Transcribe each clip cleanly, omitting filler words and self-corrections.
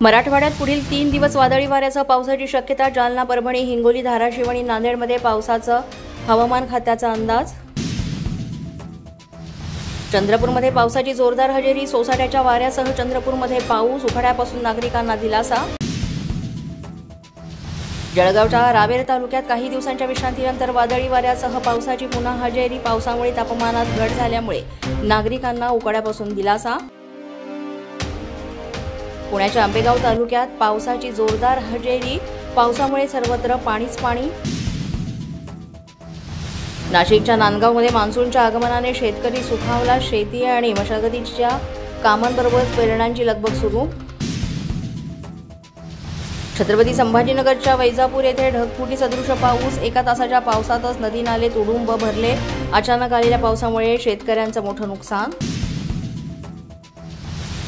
मराठवाड्यात पुढील 3 दिवस वादळी वाऱ्यासह पावसाची शक्यता. जालना, परभणी, हिंगोली, धाराशिव आणि नांदेडमध्ये पावसाचा हवामान खात्याचा अंदाज. चंद्रपूरमध्ये पावसाची जोरदार हजेरी. सोसाट्याच्या वाऱ्यासह चंद्रपूरमध्ये पाऊस. उखाड्यापासून नागरिकांना दिलासा. जळगावच्या रावेर तालुक्यात काही दिवसांच्या विश्रांतीनंतर वादळी वाऱ्यासह पावसाची पुन्हा हजेरी. पावसामुळे तापमानात घट झाल्यामुळे नागरिकांना उकाड्यापासून दिलासा. पुण्याच्या आंबेगाव तालुक्यात पावसाची जोरदार हजेरी. पावसामुळे सर्वत्र पाणीच पाणी. नाशिकच्या नांदगावमध्ये मान्सूनच्या आगमनाने शेतकरी सुखावला. शेती आणि मशागतीच्या कामांबरोबरच पेरण्यांची लगबग सुरू. छत्रपती संभाजीनगरच्या वैजापूर येथे ढगफुटी सदृश पाऊस. 1 तासाच्या पावसातच नदी नाले तुडुंब भरले. अचानक आलेल्या पावसामुळे शेतकऱ्यांचं मोठं नुकसान.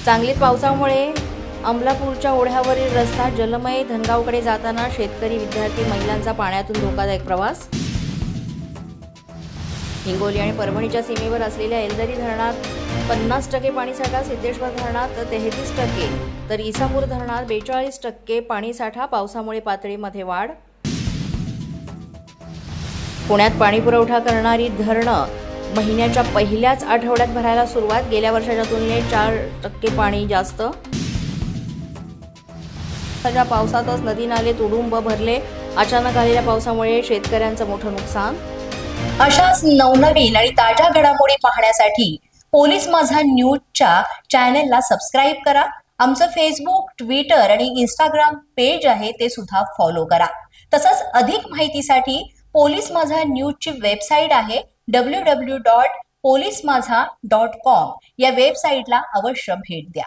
सांगलीत पावसामुळे अमलापूरच्या ओढ्यावरील रस्ता जलमय. धनगावकडे जाताना शेतकरी, विद्यार्थी, महिलांचा पाण्यातून धोकादायक प्रवास. हिंगोली आणि परभणीच्या सीमेवर असलेल्या एलदरी धरणात 50% पाणीसाठा. सिद्धेश्वर धरणात 33%, तर इसापूर धरणात 42% पाणीसाठा. पावसामुळे पातळीमध्ये वाढ. पुण्यात पाणीपुरवठा करणारी धरणं महिन्याच्या पहिल्याच आठवड्यात भरायला सुरुवात. गेल्या वर्षाच्या तुलनेत 4% पाणी जास्त. पावसातच नदी नाले तुडुंब भरले. अचानक आलेल्या पावसामुळे शेतकऱ्यांचं मोठं नुकसान. अशाच नवनवीन आणि ताज्या घडामोडी पाहण्यासाठी पोलीस माझा न्यूजच्या चॅनलला सबस्क्राईब करा. आमचं फेसबुक, ट्विटर आणि इंस्टाग्राम पेज आहे ते सुद्धा फॉलो करा. तसंच अधिक माहितीसाठी पोलीस माझा न्यूजची वेबसाईट आहे www.polismazha.com. या वेबसाईटला अवश्य भेट द्या.